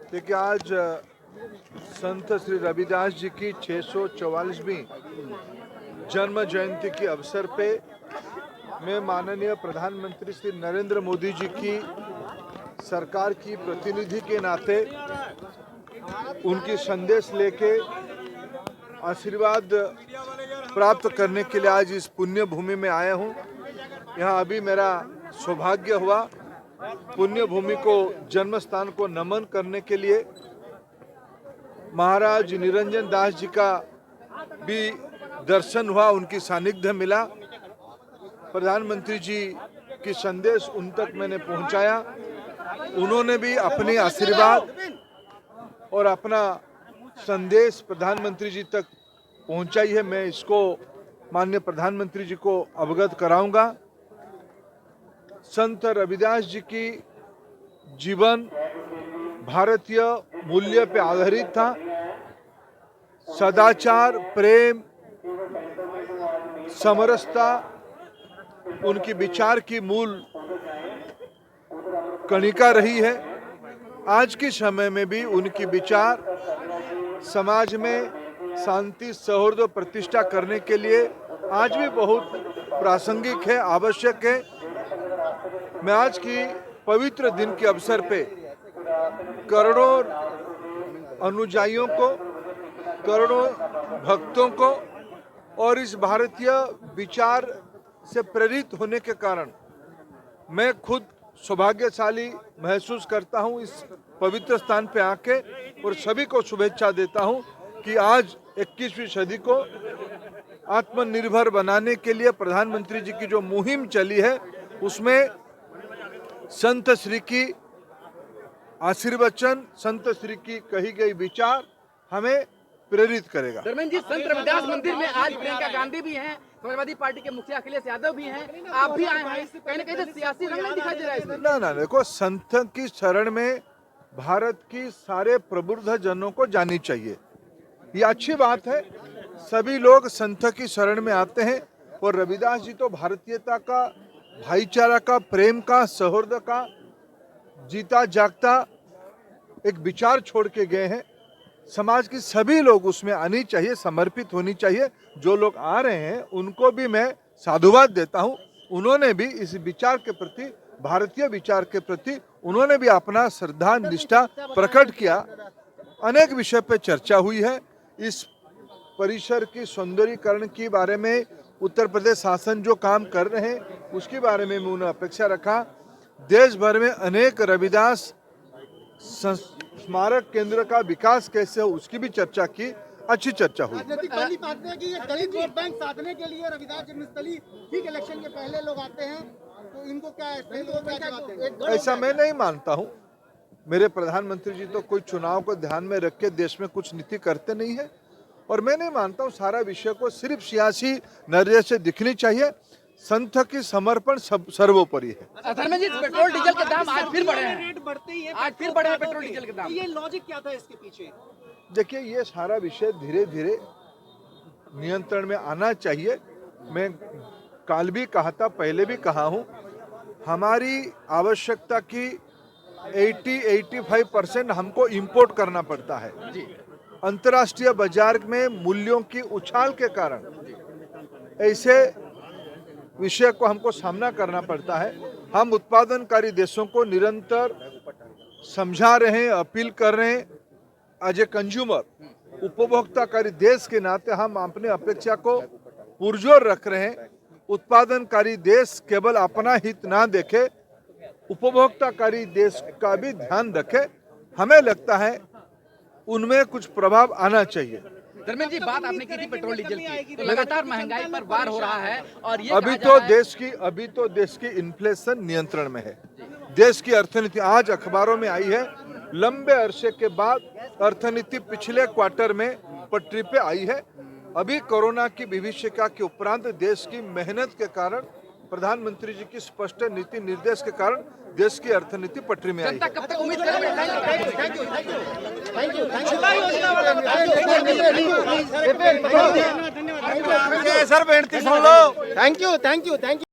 देखिए, आज संत श्री रविदास जी की 644वीं जन्म जयंती के अवसर पे मैं माननीय प्रधानमंत्री श्री नरेंद्र मोदी जी की सरकार की प्रतिनिधि के नाते उनकी संदेश लेके आशीर्वाद प्राप्त करने के लिए आज इस पुण्य भूमि में आया हूँ। यहाँ अभी मेरा सौभाग्य हुआ पुण्य भूमि को, जन्म स्थान को नमन करने के लिए। महाराज निरंजन दास जी का भी दर्शन हुआ, उनकी सानिध्य मिला। प्रधानमंत्री जी की संदेश उन तक मैंने पहुंचाया। उन्होंने भी अपनी आशीर्वाद और अपना संदेश प्रधानमंत्री जी तक पहुंचाई है। मैं इसको माननीय प्रधानमंत्री जी को अवगत कराऊंगा। संत रविदास जी की जीवन भारतीय मूल्य पे आधारित था। सदाचार, प्रेम, समरसता उनकी विचार की मूल कणिका रही है। आज के समय में भी उनकी विचार समाज में शांति, सौहार्द और प्रतिष्ठा करने के लिए आज भी बहुत प्रासंगिक है, आवश्यक है। मैं आज की पवित्र दिन के अवसर पे करोड़ों अनुयायियों को, करोड़ों भक्तों को और इस भारतीय विचार से प्रेरित होने के कारण मैं खुद सौभाग्यशाली महसूस करता हूं इस पवित्र स्थान पे आके, और सभी को शुभेच्छा देता हूं कि आज 21वीं सदी को आत्मनिर्भर बनाने के लिए प्रधानमंत्री जी की जो मुहिम चली है उसमें संत श्री की आशीर्वचन, संत श्री की कही गई विचार हमें प्रेरित करेगा। धर्मेंद्र जी, संत रविदास मंदिर में आज प्रियंका गांधी भी हैं, समाजवादी पार्टी के मुखिया अखिलेश यादव भी हैं, आप भी आए हैं। कहीं ना कहीं से सियासी रंग नहीं दिखाई दे रहा है इसमें। ना, देखो, संत की शरण में भारत की सारे प्रबुद्ध जनों को जानी चाहिए। ये अच्छी बात है, सभी लोग संत की शरण में आते हैं। और रविदास जी तो भारतीयता का, भाईचारा का, प्रेम का, सौहार्द का जीता जागता एक विचार छोड़ के गए हैं। समाज की सभी लोग उसमें आनी चाहिए, समर्पित होनी चाहिए। जो लोग आ रहे हैं उनको भी मैं साधुवाद देता हूं। उन्होंने भी इस विचार के प्रति, भारतीय विचार के प्रति उन्होंने भी अपना श्रद्धा निष्ठा प्रकट किया। अनेक विषय पे चर्चा हुई है। इस परिसर की सौंदर्यीकरण के बारे में उत्तर प्रदेश शासन जो काम कर रहे हैं उसके बारे में मैं उन्हें अपेक्षा रखा। देश भर में अनेक रविदास स्मारक केंद्र का विकास कैसे हो उसकी भी चर्चा की, अच्छी चर्चा हुई। राजनीतिक पहली बात है कि ये दलित वोट बैंक साधने के लिए रविदास जन्मस्थली ठीक इलेक्शन के पहले लोग आते हैं, तो इनको क्या है? ऐसा मैं नहीं मानता हूं। मेरे प्रधानमंत्री जी तो कोई चुनाव को ध्यान में रख के देश में कुछ नीति करते नहीं है, और मैं नहीं मानता हूं सारा विषय को सिर्फ सियासी नजरिए से दिखनी चाहिए। संत की समर्पण सर्वोपरि है। धर्मेंद्र जी, पेट्रोल डीजल के दाम आज फिर बढ़े हैं, आज फिर बढ़े हैं पेट्रोल डीजल के दाम। ये लॉजिक क्या था इसके पीछे? देखिए, ये सारा विषय धीरे धीरे नियंत्रण में आना चाहिए। मैं कल भी कहा था, पहले भी कहा हूं, हमारी आवश्यकता की 80-85% हमको इंपोर्ट करना पड़ता है। अंतर्राष्ट्रीय बाजार में मूल्यों की उछाल के कारण ऐसे विषय को हमको सामना करना पड़ता है। हम उत्पादनकारी देशों को निरंतर समझा रहे हैं, अपील कर रहे हैं। एज ए कंज्यूमर, उपभोक्ताकारी देश के नाते हम अपनी अपेक्षा को पुरजोर रख रहे हैं। उत्पादनकारी देश केवल अपना हित ना देखे, उपभोक्ताकारी देश का भी ध्यान रखे। हमें लगता है उनमें कुछ प्रभाव आना चाहिए। धर्मेंद्र जी, बात आपने की थी पेट्रोल डीजल की, तो लगातार महंगाई पर वार हो रहा है और ये अभी तो देश की इन्फ्लेशन नियंत्रण में है। देश की अर्थनीति आज अखबारों में आई है, लंबे अरसे के बाद अर्थनीति पिछले क्वार्टर में पटरी पे आई है। अभी कोरोना की विभीषिका के उपरांत देश की मेहनत के कारण, प्रधानमंत्री जी की स्पष्ट नीति निर्देश के कारण देश की अर्थनीति पटरी में आई है। कब तक उम्मीद करें? सर, बेनती सुन लो। Thank you.